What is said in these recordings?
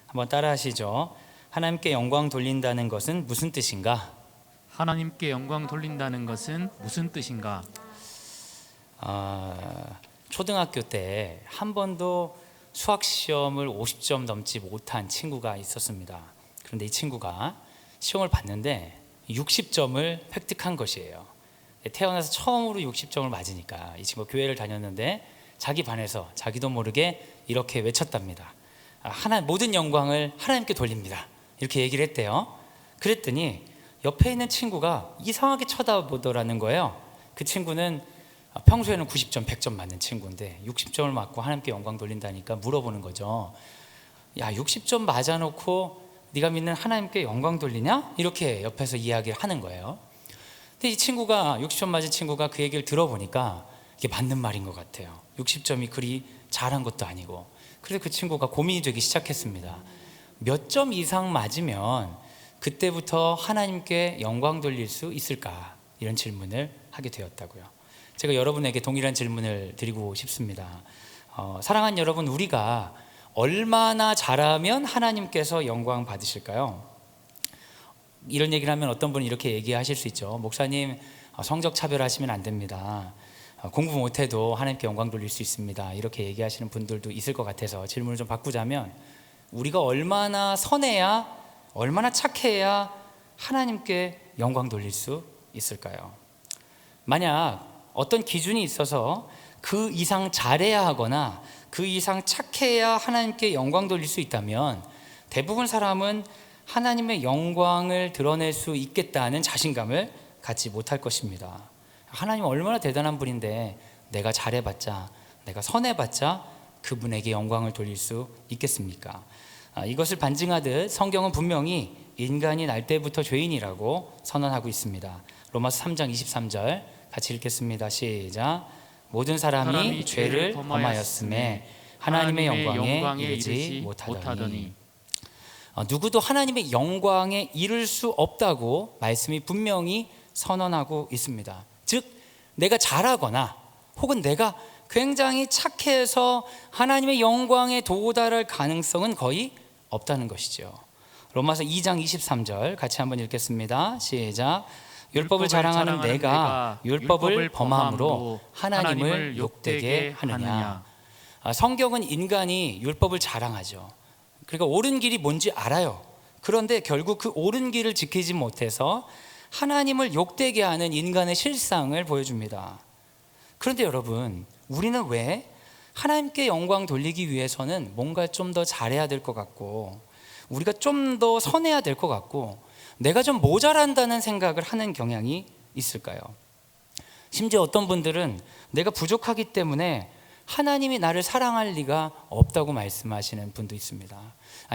한번 따라 하시죠. 하나님께 영광 돌린다는 것은 무슨 뜻인가? 하나님께 영광 돌린다는 것은 무슨 뜻인가? 초등학교 때 한 번도 수학 시험을 50점 넘지 못한 친구가 있었습니다. 그런데 이 친구가 시험을 봤는데 60점을 획득한 것이에요. 태어나서 처음으로 60점을 맞으니까 이 친구가 교회를 다녔는데 자기 반에서 자기도 모르게 이렇게 외쳤답니다. 모든 영광을 하나님께 돌립니다. 이렇게 얘기를 했대요. 그랬더니 옆에 있는 친구가 이상하게 쳐다보더라는 거예요. 그 친구는 평소에는 90점, 100점 맞는 친구인데 60점을 맞고 하나님께 영광 돌린다니까 물어보는 거죠. 야, 60점 맞아놓고 네가 믿는 하나님께 영광 돌리냐? 이렇게 옆에서 이야기를 하는 거예요. 근데 이 친구가 60점 맞은 친구가 그 얘기를 들어보니까 이게 맞는 말인 것 같아요. 60점이 그리 잘한 것도 아니고. 그래서 그 친구가 고민이 되기 시작했습니다. 몇 점 이상 맞으면 그때부터 하나님께 영광 돌릴 수 있을까? 이런 질문을 하게 되었다고요. 제가 여러분에게 동일한 질문을 드리고 싶습니다. 사랑하는 여러분, 우리가 얼마나 잘하면 하나님께서 영광 받으실까요? 이런 얘기를 하면 어떤 분은 이렇게 얘기하실 수 있죠. 목사님, 성적 차별하시면 안 됩니다. 공부 못해도 하나님께 영광 돌릴 수 있습니다. 이렇게 얘기하시는 분들도 있을 것 같아서 질문을 좀 바꾸자면, 우리가 얼마나 선해야, 얼마나 착해야 하나님께 영광 돌릴 수 있을까요? 만약 어떤 기준이 있어서 그 이상 잘해야 하거나 그 이상 착해야 하나님께 영광 돌릴 수 있다면 대부분 사람은 하나님의 영광을 드러낼 수 있겠다는 자신감을 갖지 못할 것입니다. 하나님 얼마나 대단한 분인데 내가 잘해봤자, 내가 선해봤자 그분에게 영광을 돌릴 수 있겠습니까? 이것을 반증하듯 성경은 분명히 인간이 날 때부터 죄인이라고 선언하고 있습니다. 로마서 3장 23절 같이 읽겠습니다. 시작. 모든 사람이 죄를 범하였음에 하나님의 영광에 이르지 못하더니. 누구도 하나님의 영광에 이를 수 없다고 말씀이 분명히 선언하고 있습니다. 즉, 내가 잘하거나 혹은 내가 굉장히 착해서 하나님의 영광에 도달할 가능성은 거의 없다는 것이죠. 로마서 2장 23절 같이 한번 읽겠습니다. 시작. 율법을 자랑하는 내가 율법을 범함으로 하나님을 욕되게 하느냐. 성경은 인간이 율법을 자랑하죠. 그러니까 옳은 길이 뭔지 알아요. 그런데 결국 그 옳은 길을 지키지 못해서 하나님을 욕되게 하는 인간의 실상을 보여줍니다. 그런데 여러분, 우리는 왜 하나님께 영광 돌리기 위해서는 뭔가 좀 더 잘해야 될 것 같고, 우리가 좀 더 선해야 될 것 같고, 내가 좀 모자란다는 생각을 하는 경향이 있을까요? 심지어 어떤 분들은 내가 부족하기 때문에 하나님이 나를 사랑할 리가 없다고 말씀하시는 분도 있습니다.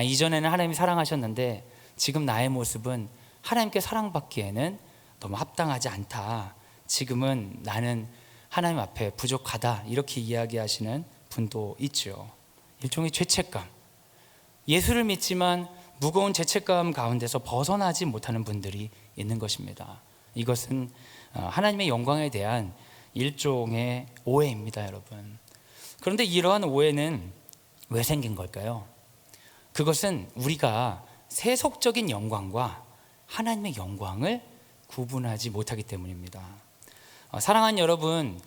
이전에는 하나님이 사랑하셨는데 지금 나의 모습은 하나님께 사랑받기에는 너무 합당하지 않다. 지금은 나는 하나님 앞에 부족하다. 이렇게 이야기하시는 분도 있죠. 일종의 죄책감. 예수를 믿지만 무거운 죄책감 가운데서 벗어나지 못하는 분들이 있는 것입니다. 이것은 하나님의 영광에 대한 일종의 오해입니다, 여러분. 그런데 이러한 오해는 왜 생긴 걸까요? 그것은 우리가 세속적인 영광과 하나님의 영광을 구분하지 못하기 때문입니다. 사랑하는 여러분,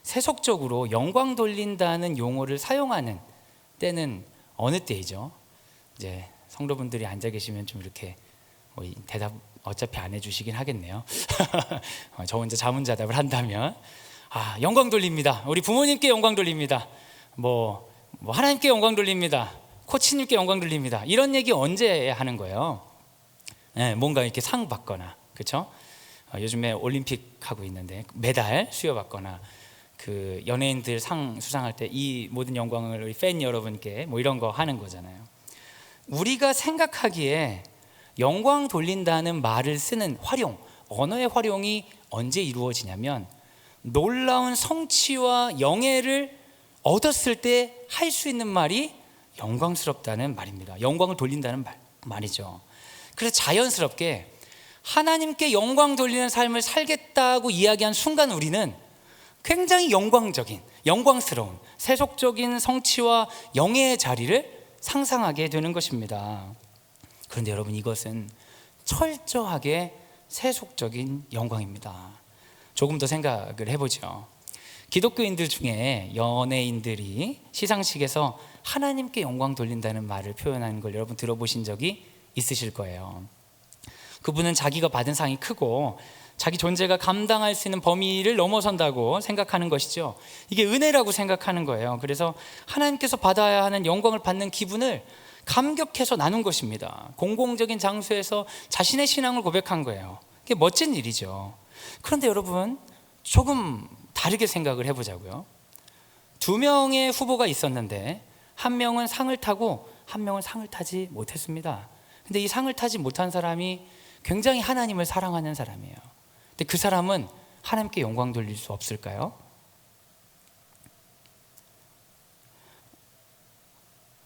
세속적으로 영광 돌린다는 용어를 사용하는 때는 어느 때이죠? 이제 성도분들이 앉아 계시면 좀 이렇게 대답 어차피 안 해주시긴 하겠네요. 저 혼자 자문자답을 한다면, 영광 돌립니다. 우리 부모님께 영광 돌립니다. 뭐 하나님께 영광 돌립니다. 코치님께 영광 돌립니다. 이런 얘기 언제 하는 거예요? 네, 뭔가 이렇게 상 받거나, 그렇죠? 요즘에 올림픽 하고 있는데 메달 수여 받거나, 그 연예인들 상 수상할 때 이 모든 영광을 우리 팬 여러분께 뭐 이런 거 하는 거잖아요. 우리가 생각하기에 영광 돌린다는 말을 쓰는 활용, 언어의 활용이 언제 이루어지냐면 놀라운 성취와 영예를 얻었을 때 할 수 있는 말이 영광스럽다는 말입니다. 영광을 돌린다는 말이죠. 그래서 자연스럽게 하나님께 영광 돌리는 삶을 살겠다고 이야기한 순간 우리는 굉장히 영광적인, 영광스러운 세속적인 성취와 영예의 자리를 상상하게 되는 것입니다. 그런데 여러분, 이것은 철저하게 세속적인 영광입니다. 조금 더 생각을 해보죠. 기독교인들 중에 연예인들이 시상식에서 하나님께 영광 돌린다는 말을 표현하는 걸 여러분 들어보신 적이 있으실 거예요. 그분은 자기가 받은 상이 크고 자기 존재가 감당할 수 있는 범위를 넘어선다고 생각하는 것이죠. 이게 은혜라고 생각하는 거예요. 그래서 하나님께서 받아야 하는 영광을 받는 기분을 감격해서 나눈 것입니다. 공공적인 장소에서 자신의 신앙을 고백한 거예요. 이게 멋진 일이죠. 그런데 여러분, 조금 다르게 생각을 해보자고요. 2명의 후보가 있었는데 한 명은 상을 타고 한 명은 상을 타지 못했습니다. 근데 이 상을 타지 못한 사람이 굉장히 하나님을 사랑하는 사람이에요. 근데 그 사람은 하나님께 영광 돌릴 수 없을까요?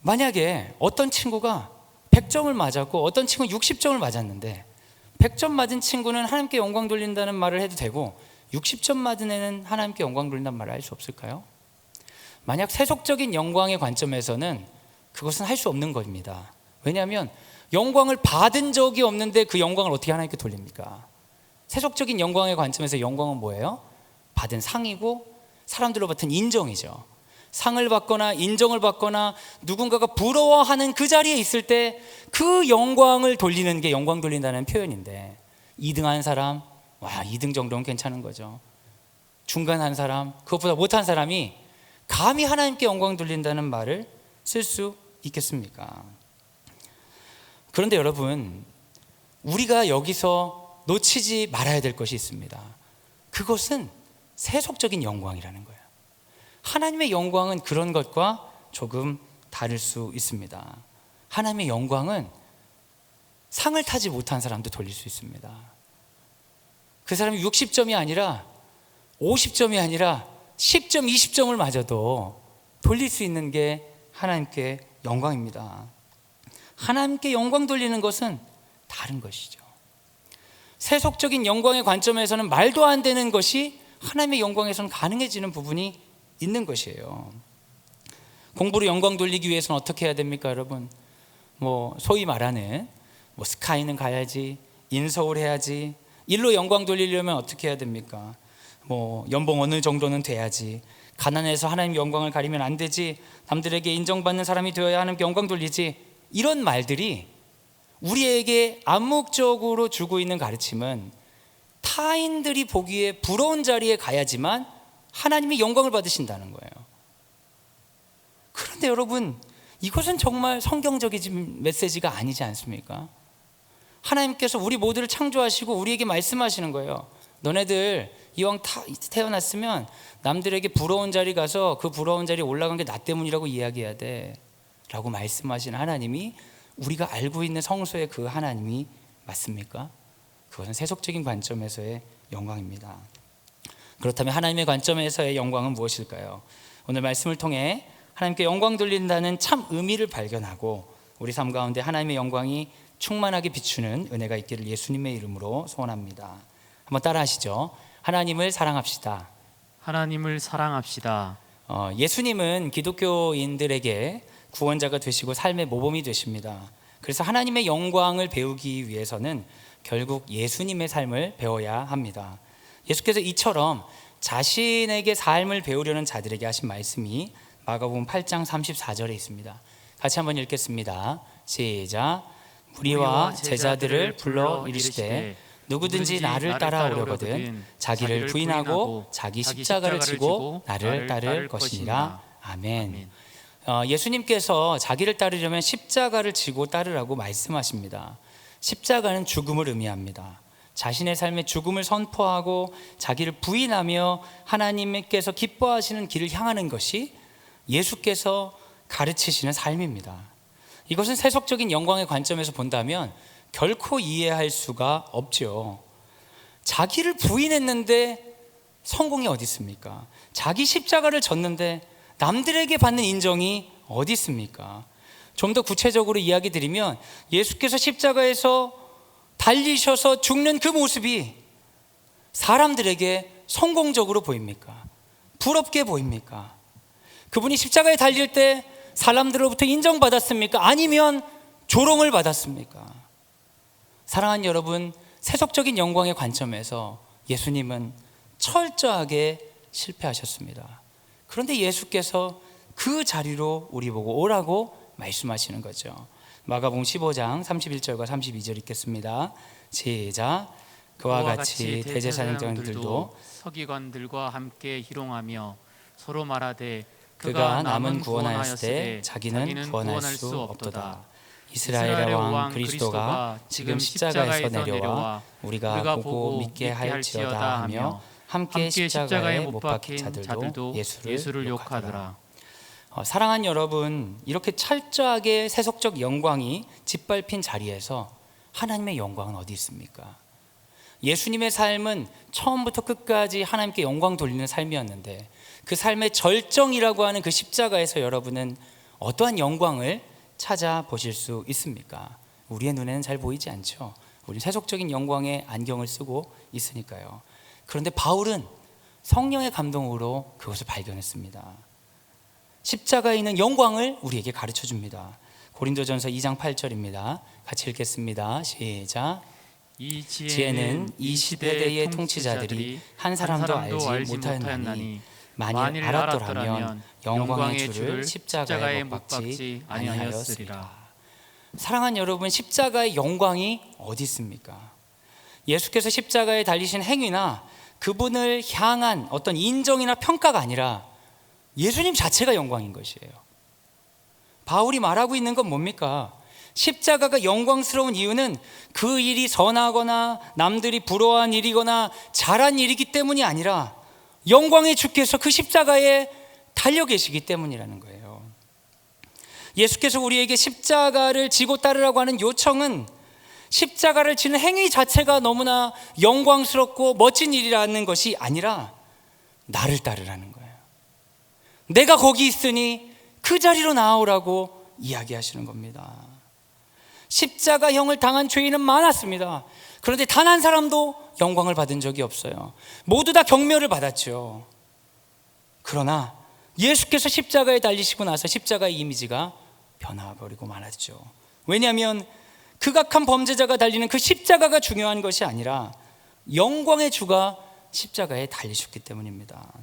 만약에 어떤 친구가 100점을 맞았고 어떤 친구는 60점을 맞았는데 100점 맞은 친구는 하나님께 영광 돌린다는 말을 해도 되고 60점 맞은 애는 하나님께 영광 돌린다는 말을 할 수 없을까요? 만약 세속적인 영광의 관점에서는 그것은 할 수 없는 겁니다. 왜냐하면 영광을 받은 적이 없는데 그 영광을 어떻게 하나님께 돌립니까? 세속적인 영광의 관점에서 영광은 뭐예요? 받은 상이고 사람들로 받은 인정이죠. 상을 받거나 인정을 받거나 누군가가 부러워하는 그 자리에 있을 때 그 영광을 돌리는 게 영광 돌린다는 표현인데, 2등한 사람, 와, 2등 정도는 괜찮은 거죠. 중간한 사람, 그것보다 못한 사람이 감히 하나님께 영광 돌린다는 말을 쓸 수 있겠습니까? 그런데 여러분, 우리가 여기서 놓치지 말아야 될 것이 있습니다. 그것은 세속적인 영광이라는 거예요. 하나님의 영광은 그런 것과 조금 다를 수 있습니다. 하나님의 영광은 상을 타지 못한 사람도 돌릴 수 있습니다. 그 사람이 60점이 아니라 50점이 아니라 10점, 20점을 맞아도 돌릴 수 있는 게 하나님께 영광입니다. 하나님께 영광 돌리는 것은 다른 것이죠. 세속적인 영광의 관점에서는 말도 안 되는 것이 하나님의 영광에서는 가능해지는 부분이 있는 것이에요. 공부로 영광 돌리기 위해서는 어떻게 해야 됩니까, 여러분? 소위 말하는 스카이는 가야지, 인서울 해야지, 일로 영광 돌리려면 어떻게 해야 됩니까? 연봉 어느 정도는 돼야지, 가난해서 하나님 영광을 가리면 안 되지, 남들에게 인정받는 사람이 되어야 하나님께 영광 돌리지. 이런 말들이 우리에게 암묵적으로 주고 있는 가르침은 타인들이 보기에 부러운 자리에 가야지만 하나님이 영광을 받으신다는 거예요. 그런데 여러분, 이것은 정말 성경적인 메시지가 아니지 않습니까? 하나님께서 우리 모두를 창조하시고 우리에게 말씀하시는 거예요. 너네들 이왕 태어났으면 남들에게 부러운 자리 가서 그 부러운 자리에 올라간 게 나 때문이라고 이야기해야 돼 라고 말씀하시는 하나님이 우리가 알고 있는 성소의 그 하나님이 맞습니까? 그것은 세속적인 관점에서의 영광입니다. 그렇다면 하나님의 관점에서의 영광은 무엇일까요? 오늘 말씀을 통해 하나님께 영광 돌린다는 참 의미를 발견하고 우리 삶 가운데 하나님의 영광이 충만하게 비추는 은혜가 있기를 예수님의 이름으로 소원합니다. 한번 따라 하시죠. 하나님을 사랑합시다. 하나님을 사랑합시다. 예수님은 기독교인들에게 구원자가 되시고 삶의 모범이 되십니다. 그래서 하나님의 영광을 배우기 위해서는 결국 예수님의 삶을 배워야 합니다. 예수께서 이처럼 자신에게 삶을 배우려는 자들에게 하신 말씀이 마가복음 8장 34절에 있습니다. 같이 한번 읽겠습니다. 시작. 무리와 제자들을 불러 이르시되 누구든지 나를 따라오려거든 자기를 부인하고 자기 십자가를 지고 나를 따를 것이니라. 아멘. 예수님께서 자기를 따르려면 십자가를 지고 따르라고 말씀하십니다. 십자가는 죽음을 의미합니다. 자신의 삶의 죽음을 선포하고 자기를 부인하며 하나님께서 기뻐하시는 길을 향하는 것이 예수께서 가르치시는 삶입니다. 이것은 세속적인 영광의 관점에서 본다면 결코 이해할 수가 없죠. 자기를 부인했는데 성공이 어디 있습니까? 자기 십자가를 졌는데 남들에게 받는 인정이 어디 있습니까? 좀 더 구체적으로 이야기 드리면 예수께서 십자가에서 달리셔서 죽는 그 모습이 사람들에게 성공적으로 보입니까? 부럽게 보입니까? 그분이 십자가에 달릴 때 사람들로부터 인정받았습니까? 아니면 조롱을 받았습니까? 사랑하는 여러분, 세속적인 영광의 관점에서 예수님은 철저하게 실패하셨습니다. 그런데 예수께서 그 자리로 우리 보고 오라고 말씀하시는 거죠. 마가복음 15장 31절과 32절 읽겠습니다. 시작. 그와 같이 대제사장들도 서기관들과 함께 희롱하며 서로 말하되 그가 남은 구원하였으되 자기는 구원할 수 없도다. 이스라엘의 왕 그리스도가 지금 십자가에서 내려와 우리가 보고 믿게 할지어다 하며 함께 십자가에 못 박힌 자들도 예수를 욕하더라. 사랑하는 여러분, 이렇게 철저하게 세속적 영광이 짓밟힌 자리에서 하나님의 영광은 어디 있습니까? 예수님의 삶은 처음부터 끝까지 하나님께 영광 돌리는 삶이었는데 그 삶의 절정이라고 하는 그 십자가에서 여러분은 어떠한 영광을 찾아보실 수 있습니까? 우리의 눈에는 잘 보이지 않죠. 우리는 세속적인 영광의 안경을 쓰고 있으니까요. 그런데 바울은 성령의 감동으로 그것을 발견했습니다. 십자가에 있는 영광을 우리에게 가르쳐 줍니다. 고린도전서 2장 8절입니다. 같이 읽겠습니다. 시작. 이 지혜는 이 시대의 통치자들이 한 사람도 알지 못하였나니 만일 알았더라면 영광의 주를 십자가에 못 박지 아니하였으리라. 사랑하는 여러분, 십자가의 영광이 어디 있습니까? 예수께서 십자가에 달리신 행위나 그분을 향한 어떤 인정이나 평가가 아니라 예수님 자체가 영광인 것이에요. 바울이 말하고 있는 건 뭡니까? 십자가가 영광스러운 이유는 그 일이 선하거나 남들이 부러워한 일이거나 잘한 일이기 때문이 아니라 영광의 주께서 그 십자가에 달려 계시기 때문이라는 거예요. 예수께서 우리에게 십자가를 지고 따르라고 하는 요청은 십자가를 지는 행위 자체가 너무나 영광스럽고 멋진 일이라는 것이 아니라 나를 따르라는 거예요. 내가 거기 있으니 그 자리로 나오라고 이야기하시는 겁니다. 십자가형을 당한 죄인은 많았습니다. 그런데 단 한 사람도 영광을 받은 적이 없어요. 모두 다 경멸을 받았죠. 그러나 예수께서 십자가에 달리시고 나서 십자가의 이미지가 변화버리고 말았죠. 왜냐하면 극악한 범죄자가 달리는 그 십자가가 중요한 것이 아니라 영광의 주가 십자가에 달리셨기 때문입니다.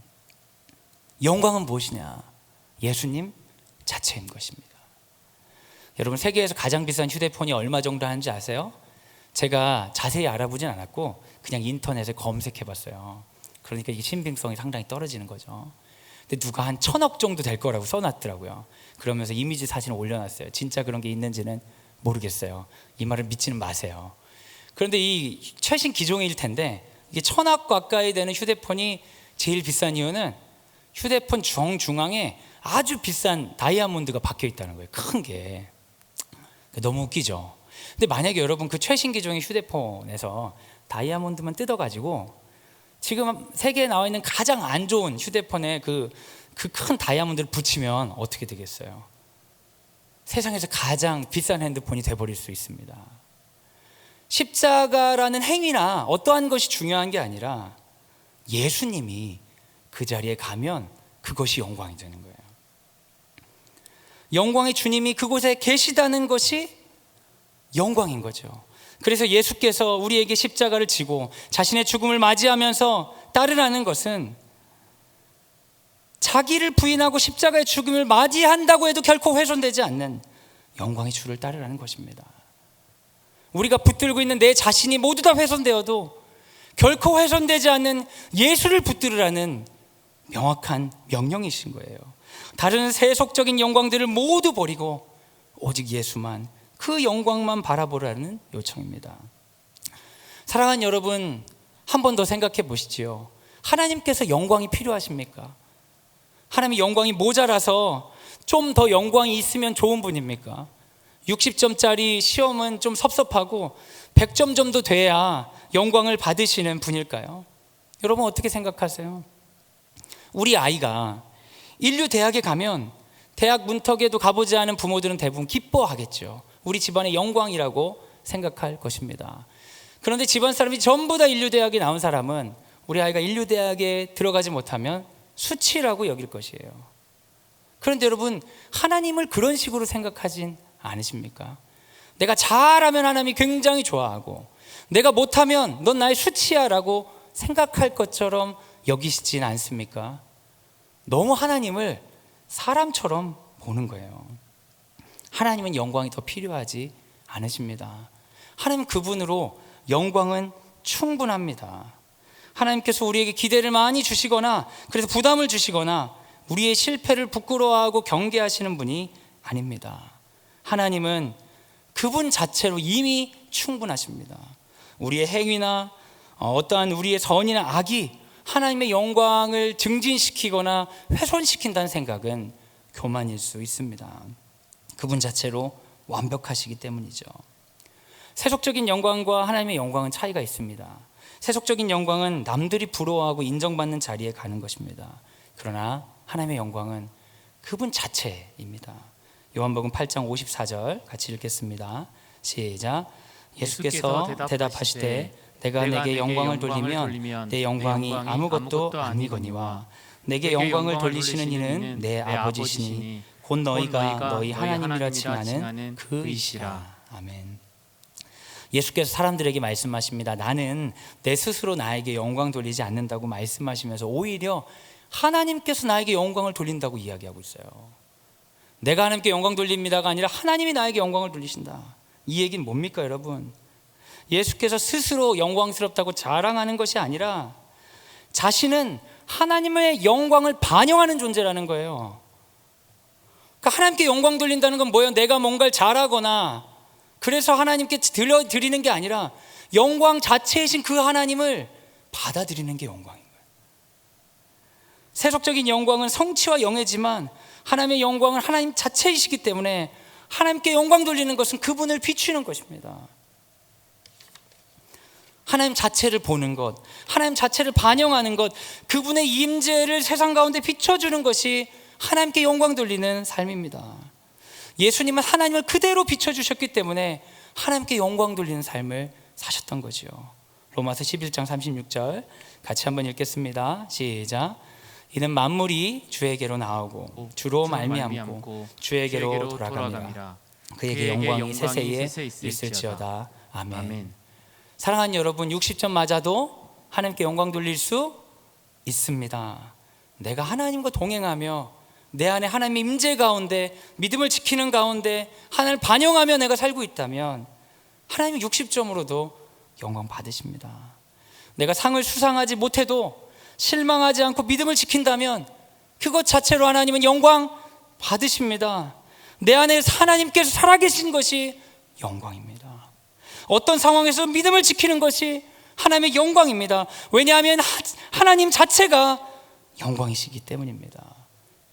영광은 무엇이냐? 예수님 자체인 것입니다. 여러분, 세계에서 가장 비싼 휴대폰이 얼마 정도 하는지 아세요? 제가 자세히 알아보진 않았고 그냥 인터넷에 검색해 봤어요. 그러니까 이게 신빙성이 상당히 떨어지는 거죠. 근데 누가 한 1,000억 정도 될 거라고 써놨더라고요. 그러면서 이미지 사진을 올려놨어요. 진짜 그런 게 있는지는 모르겠어요. 이 말을 믿지는 마세요. 그런데 이 최신 기종일 텐데 이게 1,000억 가까이 되는 휴대폰이 제일 비싼 이유는 휴대폰 정중앙에 아주 비싼 다이아몬드가 박혀 있다는 거예요. 큰 게. 너무 웃기죠. 근데 만약에 여러분 그 최신 기종의 휴대폰에서 다이아몬드만 뜯어가지고 지금 세계에 나와 있는 가장 안 좋은 휴대폰에 그 큰 다이아몬드를 붙이면 어떻게 되겠어요? 세상에서 가장 비싼 핸드폰이 돼버릴 수 있습니다. 십자가라는 행위나 어떠한 것이 중요한 게 아니라 예수님이 그 자리에 가면 그것이 영광이 되는 거예요. 영광의 주님이 그곳에 계시다는 것이 영광인 거죠. 그래서 예수께서 우리에게 십자가를 지고 자신의 죽음을 맞이하면서 따르라는 것은 자기를 부인하고 십자가의 죽음을 맞이한다고 해도 결코 훼손되지 않는 영광의 주를 따르라는 것입니다. 우리가 붙들고 있는 내 자신이 모두 다 훼손되어도 결코 훼손되지 않는 예수를 붙들으라는 명확한 명령이신 거예요. 다른 세속적인 영광들을 모두 버리고 오직 예수만, 그 영광만 바라보라는 요청입니다. 사랑하는 여러분, 한 번 더 생각해 보시지요. 하나님께서 영광이 필요하십니까? 하나님의 영광이 모자라서 좀 더 영광이 있으면 좋은 분입니까? 60점짜리 시험은 좀 섭섭하고 100점 정도 돼야 영광을 받으시는 분일까요? 여러분 어떻게 생각하세요? 우리 아이가 인류대학에 가면 대학 문턱에도 가보지 않은 부모들은 대부분 기뻐하겠죠. 우리 집안의 영광이라고 생각할 것입니다. 그런데 집안 사람이 전부 다 인류대학에 나온 사람은 우리 아이가 인류대학에 들어가지 못하면 수치라고 여길 것이에요. 그런데 여러분, 하나님을 그런 식으로 생각하진 않으십니까? 내가 잘하면 하나님이 굉장히 좋아하고, 내가 못하면 넌 나의 수치야 라고 생각할 것처럼 여기시진 않습니까? 너무 하나님을 사람처럼 보는 거예요. 하나님은 영광이 더 필요하지 않으십니다. 하나님 그분으로 영광은 충분합니다. 하나님께서 우리에게 기대를 많이 주시거나 그래서 부담을 주시거나 우리의 실패를 부끄러워하고 경계하시는 분이 아닙니다. 하나님은 그분 자체로 이미 충분하십니다. 우리의 행위나 어떠한 우리의 선이나 악이 하나님의 영광을 증진시키거나 훼손시킨다는 생각은 교만일 수 있습니다. 그분 자체로 완벽하시기 때문이죠. 세속적인 영광과 하나님의 영광은 차이가 있습니다. 세속적인 영광은 남들이 부러워하고 인정받는 자리에 가는 것입니다. 그러나 하나님의 영광은 그분 자체입니다. 요한복음 8장 54절 같이 읽겠습니다. 시작. 예수께서 대답하시되 내가 내게 영광을 돌리면 내 영광이 아무것도 아니거니와 내게 영광을 돌리시는 이는 내 아버지시니 곧 너희가 너희 하나님이라 칭하는 그이시라. 아멘. 예수께서 사람들에게 말씀하십니다. 나는 내 스스로 나에게 영광 돌리지 않는다고 말씀하시면서 오히려 하나님께서 나에게 영광을 돌린다고 이야기하고 있어요. 내가 하나님께 영광 돌립니다가 아니라 하나님이 나에게 영광을 돌리신다. 이 얘기는 뭡니까 여러분? 예수께서 스스로 영광스럽다고 자랑하는 것이 아니라 자신은 하나님의 영광을 반영하는 존재라는 거예요. 그러니까 하나님께 영광 돌린다는 건 뭐예요? 내가 뭔가를 잘하거나 그래서 하나님께 드리는 게 아니라 영광 자체이신 그 하나님을 받아들이는 게 영광인 거예요. 세속적인 영광은 성취와 영예지만 하나님의 영광은 하나님 자체이시기 때문에 하나님께 영광 돌리는 것은 그분을 비추는 것입니다. 하나님 자체를 보는 것, 하나님 자체를 반영하는 것, 그분의 임재를 세상 가운데 비춰주는 것이 하나님께 영광 돌리는 삶입니다. 예수님은 하나님을 그대로 비춰주셨기 때문에 하나님께 영광 돌리는 삶을 사셨던 거죠. 로마서 11장 36절 같이 한번 읽겠습니다. 시작. 이는 만물이 주에게로 나오고 주로 말미암고 주에게로 돌아갑니다. 그에게 영광이 세세에 있을지어다. 아멘. 사랑하는 여러분, 60점 맞아도 하나님께 영광 돌릴 수 있습니다. 내가 하나님과 동행하며 내 안에 하나님의 임재 가운데 믿음을 지키는 가운데 하나님을 반영하며 내가 살고 있다면 하나님이 60점으로도 영광 받으십니다. 내가 상을 수상하지 못해도 실망하지 않고 믿음을 지킨다면 그것 자체로 하나님은 영광 받으십니다. 내 안에 하나님께서 살아계신 것이 영광입니다. 어떤 상황에서 믿음을 지키는 것이 하나님의 영광입니다. 왜냐하면 하나님 자체가 영광이시기 때문입니다.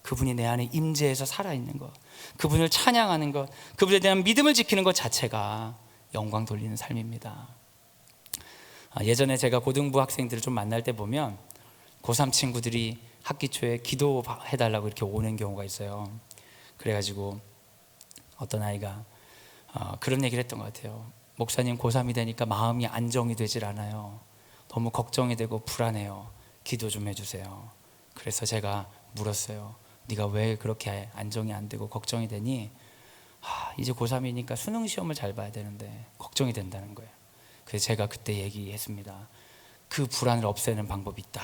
그분이 내 안에 임재해서 살아있는 것, 그분을 찬양하는 것, 그분에 대한 믿음을 지키는 것 자체가 영광 돌리는 삶입니다. 예전에 제가 고등부 학생들을 좀 만날 때 보면 고3 친구들이 학기 초에 기도해달라고 이렇게 오는 경우가 있어요. 그래가지고 어떤 아이가 그런 얘기를 했던 것 같아요. 목사님, 고3이 되니까 마음이 안정이 되질 않아요. 너무 걱정이 되고 불안해요. 기도 좀 해주세요. 그래서 제가 물었어요. 네가 왜 그렇게 안정이 안 되고 걱정이 되니? 이제 고3이니까 수능 시험을 잘 봐야 되는데 걱정이 된다는 거예요. 그래서 제가 그때 얘기했습니다. 그 불안을 없애는 방법이 있다.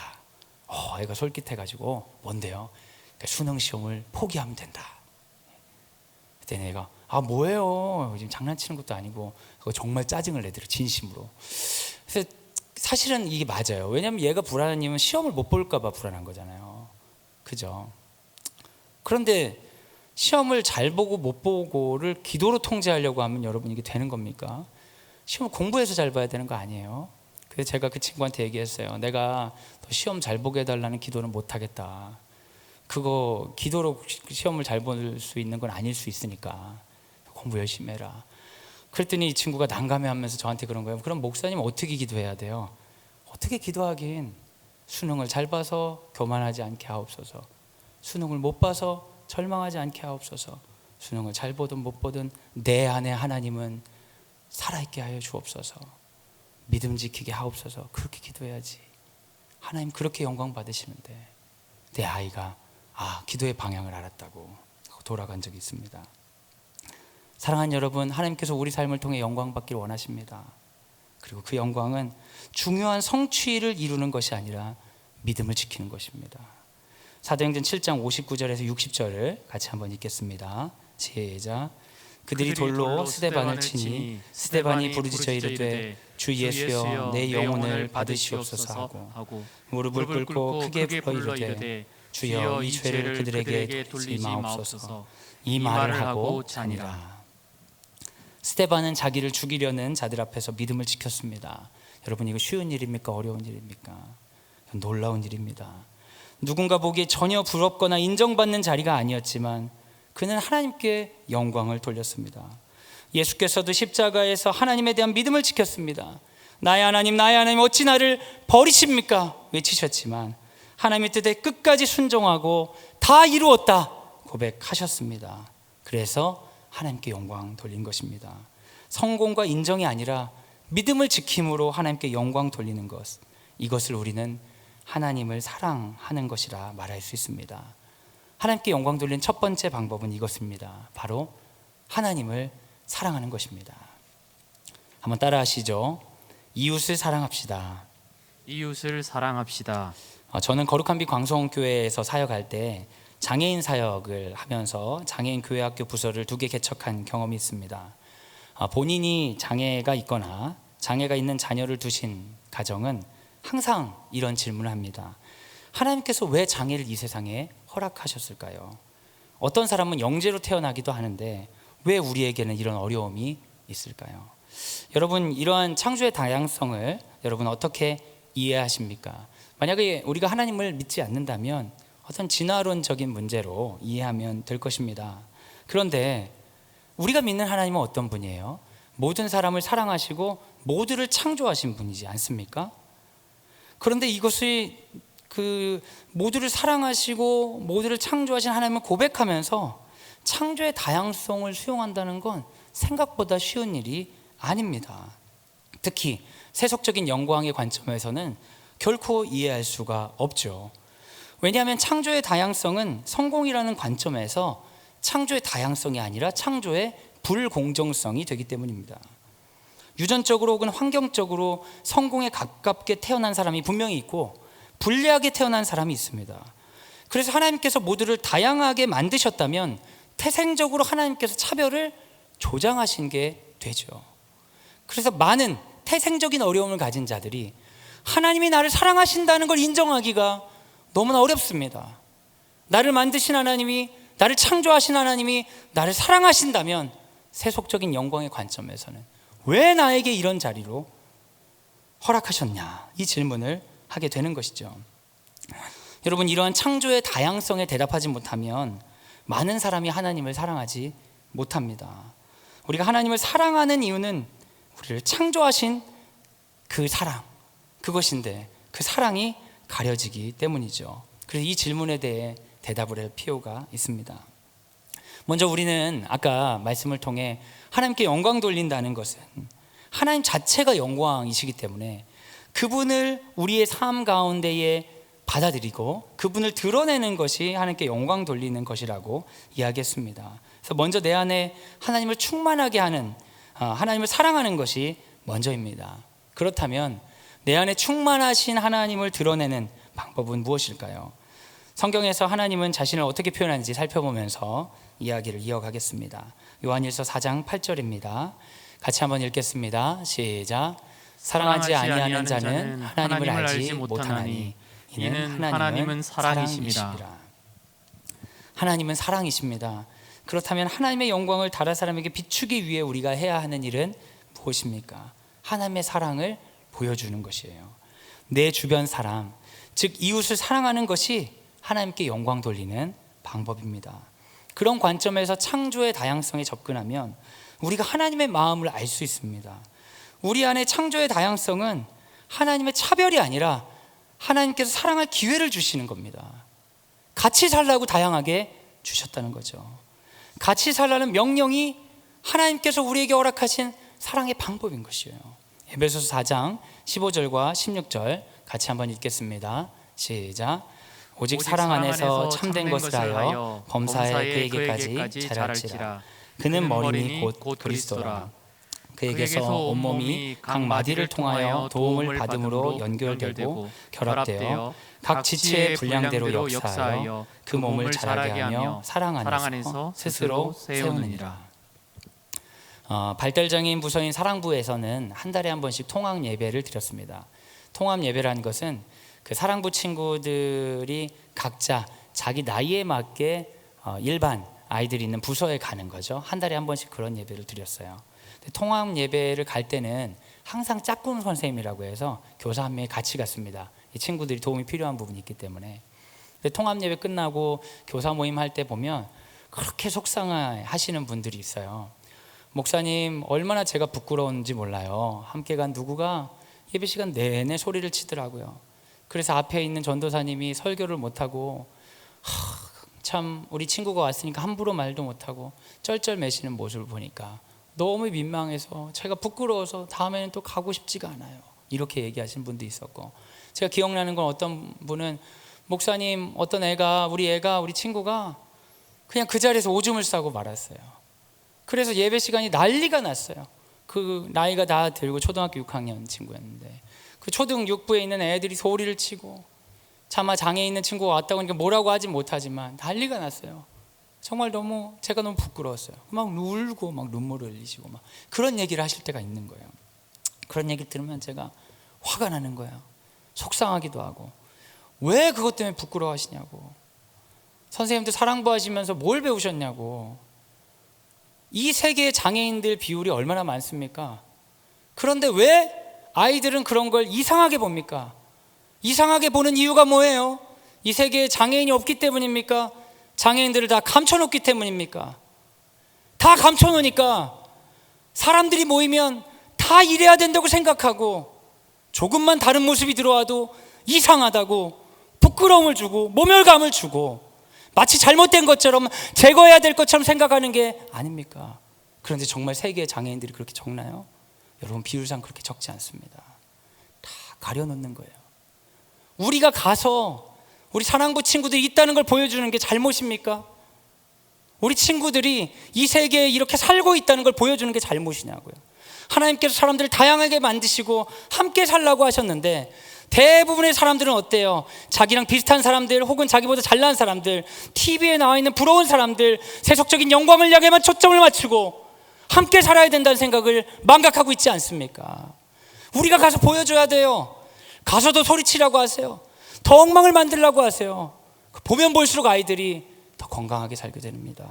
애가 솔깃해가지고 뭔데요? 그러니까 수능 시험을 포기하면 된다. 그때 내가 뭐예요? 지금 장난치는 것도 아니고 그거 정말 짜증을 내더라, 진심으로. 그래서 사실은 이게 맞아요. 왜냐하면 얘가 불안한 이유는 시험을 못 볼까 봐 불안한 거잖아요. 그죠? 그런데 시험을 잘 보고 못 보고를 기도로 통제하려고 하면 여러분 이게 되는 겁니까? 시험을 공부해서 잘 봐야 되는 거 아니에요? 그래서 제가 그 친구한테 얘기했어요. 내가 더 시험 잘 보게 해달라는 기도는 못 하겠다. 그거 기도로 시험을 잘 볼 수 있는 건 아닐 수 있으니까 공부 열심히 해라. 그랬더니 이 친구가 난감해하면서 저한테 그런 거예요. 그럼 목사님 어떻게 기도해야 돼요? 어떻게 기도하긴, 수능을 잘 봐서 교만하지 않게 하옵소서, 수능을 못 봐서 절망하지 않게 하옵소서, 수능을 잘 보든 못 보든 내 안에 하나님은 살아있게 하여 주옵소서, 믿음 지키게 하옵소서. 그렇게 기도해야지. 하나님 그렇게 영광 받으시는데 내 아이가 기도의 방향을 알았다고 돌아간 적이 있습니다. 사랑하는 여러분, 하나님께서 우리 삶을 통해 영광 받기를 원하십니다. 그리고 그 영광은 중요한 성취를 이루는 것이 아니라 믿음을 지키는 것입니다. 사도행전 7장 59절에서 60절을 같이 한번 읽겠습니다. 시작. 그들이 돌로 스데반을 치니 스데반이 부르짖어 이르되 주 예수여 내 영혼을 받으시옵소서 하고 무릎을 꿇고 크게 불러 이르되 주여 이 죄를 그들에게 돌리지 마옵소서. 이 말을 하고 자니라. 스데반은 자기를 죽이려는 자들 앞에서 믿음을 지켰습니다. 여러분, 이거 쉬운 일입니까? 어려운 일입니까? 놀라운 일입니다. 누군가 보기에 전혀 부럽거나 인정받는 자리가 아니었지만 그는 하나님께 영광을 돌렸습니다. 예수께서도 십자가에서 하나님에 대한 믿음을 지켰습니다. 나의 하나님 어찌 나를 버리십니까? 외치셨지만 하나님의 뜻에 끝까지 순종하고 다 이루었다 고백하셨습니다. 그래서 하나님께 영광 돌린 것입니다. 성공과 인정이 아니라 믿음을 지킴으로 하나님께 영광 돌리는 것, 이것을 우리는 하나님을 사랑하는 것이라 말할 수 있습니다. 하나님께 영광 돌리는 첫 번째 방법은 이것입니다. 바로 하나님을 사랑하는 것입니다. 한번 따라 하시죠. 이웃을 사랑합시다. 이웃을 사랑합시다. 저는 거룩한 빛 광성교회에서 사역할 때 장애인 사역을 하면서 장애인 교회학교 부서를 2개 개척한 경험이 있습니다. 본인이 장애가 있거나 장애가 있는 자녀를 두신 가정은 항상 이런 질문을 합니다. 하나님께서 왜 장애를 이 세상에 허락하셨을까요? 어떤 사람은 영재로 태어나기도 하는데 왜 우리에게는 이런 어려움이 있을까요? 여러분, 이러한 창조의 다양성을 여러분 어떻게 이해하십니까? 만약에 우리가 하나님을 믿지 않는다면 어떤 진화론적인 문제로 이해하면 될 것입니다. 그런데 우리가 믿는 하나님은 어떤 분이에요? 모든 사람을 사랑하시고 모두를 창조하신 분이지 않습니까? 그런데 이것이 모두를 사랑하시고 모두를 창조하신 하나님을 고백하면서 창조의 다양성을 수용한다는 건 생각보다 쉬운 일이 아닙니다. 특히 세속적인 영광의 관점에서는 결코 이해할 수가 없죠. 왜냐하면 창조의 다양성은 성공이라는 관점에서 창조의 다양성이 아니라 창조의 불공정성이 되기 때문입니다. 유전적으로 혹은 환경적으로 성공에 가깝게 태어난 사람이 분명히 있고 불리하게 태어난 사람이 있습니다. 그래서 하나님께서 모두를 다양하게 만드셨다면 태생적으로 하나님께서 차별을 조장하신 게 되죠. 그래서 많은 태생적인 어려움을 가진 자들이 하나님이 나를 사랑하신다는 걸 인정하기가 너무나 어렵습니다. 나를 만드신 하나님이, 나를 창조하신 하나님이 나를 사랑하신다면 세속적인 영광의 관점에서는 왜 나에게 이런 자리로 허락하셨냐, 이 질문을 하게 되는 것이죠. 여러분, 이러한 창조의 다양성에 대답하지 못하면 많은 사람이 하나님을 사랑하지 못합니다. 우리가 하나님을 사랑하는 이유는 우리를 창조하신 그 사랑, 그것인데 그 사랑이 가려지기 때문이죠. 그래서 이 질문에 대해 대답을 할 필요가 있습니다. 먼저 우리는 아까 말씀을 통해 하나님께 영광 돌린다는 것은 하나님 자체가 영광이시기 때문에 그분을 우리의 삶 가운데에 받아들이고 그분을 드러내는 것이 하나님께 영광 돌리는 것이라고 이야기했습니다. 그래서 먼저 내 안에 하나님을 충만하게 하는, 하나님을 사랑하는 것이 먼저입니다. 그렇다면 내 안에 충만하신 하나님을 드러내는 방법은 무엇일까요? 성경에서 하나님은 자신을 어떻게 표현하는지 살펴보면서 이야기를 이어가겠습니다. 요한일서 4장 8절입니다. 같이 한번 읽겠습니다. 시작. 사랑하지 아니하는 자는 하나님을 알지 못하나니 이는 하나님은 사랑이십니다. 하나님은 사랑이십니다. 그렇다면 하나님의 영광을 다른 사람에게 비추기 위해 우리가 해야 하는 일은 무엇입니까? 하나님의 사랑을 보여주는 것이에요. 내 주변 사람, 즉 이웃을 사랑하는 것이 하나님께 영광 돌리는 방법입니다. 그런 관점에서 창조의 다양성에 접근하면 우리가 하나님의 마음을 알 수 있습니다. 우리 안에 창조의 다양성은 하나님의 차별이 아니라 하나님께서 사랑할 기회를 주시는 겁니다. 같이 살라고 다양하게 주셨다는 거죠. 같이 살라는 명령이 하나님께서 우리에게 허락하신 사랑의 방법인 것이에요. 에베소서 4장 15절과 16절 같이 한번 읽겠습니다. 시작. 오직 사랑 안에서 참된 것을 하여 범사에 그에게까지 자랄지라. 그는 머리니 곧 그리스도라. 그에게서 온몸이 각 마디를 통하여 도움을 받음으로 연결되고 결합되어 각 지체의 분량대로 역사하여 그 몸을 자라게 하며 사랑 안에서 스스로 세우느니라. 발달장애인 부서인 사랑부에서는 한 달에 한 번씩 통합 예배를 드렸습니다. 통합 예배라는 것은 그 사랑부 친구들이 각자 자기 나이에 맞게 일반 아이들이 있는 부서에 가는 거죠. 한 달에 한 번씩 그런 예배를 드렸어요. 통합 예배를 갈 때는 항상 짝꿍 선생님이라고 해서 교사 한 명이 같이 갔습니다. 이 친구들이 도움이 필요한 부분이 있기 때문에. 통합 예배 끝나고 교사 모임 할 때 보면 그렇게 속상해 하시는 분들이 있어요. 목사님, 얼마나 제가 부끄러운지 몰라요. 함께 간 누구가 예배 시간 내내 소리를 치더라고요. 그래서 앞에 있는 전도사님이 설교를 못하고 참 우리 친구가 왔으니까 함부로 말도 못하고 쩔쩔매시는 모습을 보니까 너무 민망해서 제가 부끄러워서 다음에는 또 가고 싶지가 않아요. 이렇게 얘기하신 분도 있었고, 제가 기억나는 건 어떤 분은 목사님, 어떤 우리 친구가 그냥 그 자리에서 오줌을 싸고 말았어요. 그래서 예배 시간이 난리가 났어요. 그 나이가 다 들고 초등학교 6학년 친구였는데 그 초등 6부에 있는 애들이 소리를 치고 차마 장애 있는 친구가 왔다고 하니까 뭐라고 하진 못하지만 난리가 났어요. 정말 제가 너무 부끄러웠어요. 막 울고 막 눈물을 흘리시고 막 그런 얘기를 하실 때가 있는 거예요. 그런 얘기 들으면 제가 화가 나는 거예요. 속상하기도 하고, 왜 그것 때문에 부끄러워하시냐고. 선생님도 사랑부 하시면서 뭘 배우셨냐고. 이 세계의 장애인들 비율이 얼마나 많습니까? 그런데 왜 아이들은 그런 걸 이상하게 봅니까? 이상하게 보는 이유가 뭐예요? 이 세계에 장애인이 없기 때문입니까? 장애인들을 다 감춰놓기 때문입니까? 다 감춰놓으니까 사람들이 모이면 다 이래야 된다고 생각하고, 조금만 다른 모습이 들어와도 이상하다고 부끄러움을 주고 모멸감을 주고 마치 잘못된 것처럼 제거해야 될 것처럼 생각하는 게 아닙니까? 그런데 정말 세계의 장애인들이 그렇게 적나요? 여러분, 비율상 그렇게 적지 않습니다. 다 가려놓는 거예요. 우리가 가서 우리 사랑부 친구들이 있다는 걸 보여주는 게 잘못입니까? 우리 친구들이 이 세계에 이렇게 살고 있다는 걸 보여주는 게 잘못이냐고요. 하나님께서 사람들을 다양하게 만드시고 함께 살라고 하셨는데 대부분의 사람들은 어때요? 자기랑 비슷한 사람들, 혹은 자기보다 잘난 사람들, TV에 나와 있는 부러운 사람들, 세속적인 영광을 향해만 초점을 맞추고 함께 살아야 된다는 생각을 망각하고 있지 않습니까? 우리가 가서 보여줘야 돼요. 가서도 소리치라고 하세요. 더 엉망을 만들라고 하세요. 보면 볼수록 아이들이 더 건강하게 살게 됩니다.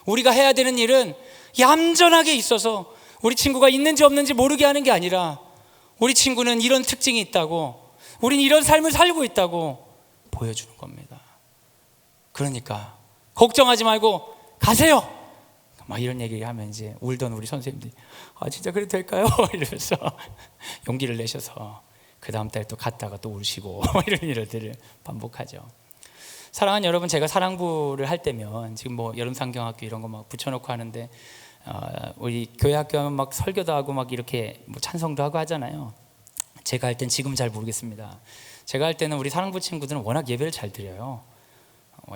우리가 해야 되는 일은 얌전하게 있어서 우리 친구가 있는지 없는지 모르게 하는 게 아니라, 우리 친구는 이런 특징이 있다고, 우린 이런 삶을 살고 있다고 보여주는 겁니다. 그러니까 걱정하지 말고 가세요. 막 이런 얘기하면 이제 울던 우리 선생님들이 진짜 그래도 될까요? 이러면서 용기를 내셔서 그 다음 달 또 갔다가 또 울시고 이런 일들을 반복하죠. 사랑하는 여러분, 제가 사랑부를 할 때면 지금 뭐 여름상경학교 이런 거 막 붙여놓고 하는데 우리 교회 학교 하면 막 설교도 하고 막 이렇게 뭐 찬송도 하고 하잖아요. 제가 할 땐 지금 잘 모르겠습니다. 제가 할 때는 우리 사랑부 친구들은 워낙 예배를 잘 드려요.